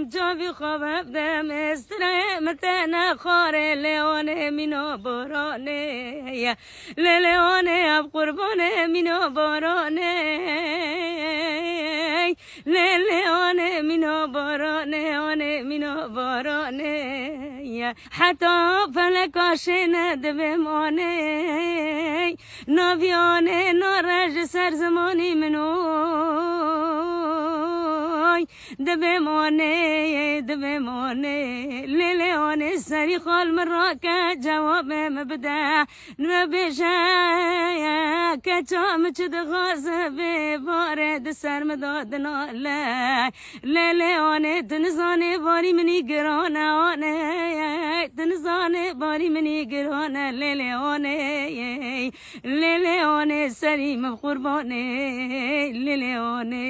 دم جاوی خواب دم استرامت نخواره لیونه مینو بارانه لیونه اب قربانه مینو بارانه لیونه مینو بارانه آنه مینو بارانه حتی فلکاش ندبه مانه ناویانه نارج سر زمانی منو دبه مانه لیلیانه سری خال مراکه جواب مبده نبیشه که چام چد غازه به بارد سر مداد ناله لیلیانه تنزانه باری منی گرانه آنه تنزانه باری منی گرانه لیلیانه سری مبقربانه لیلیانه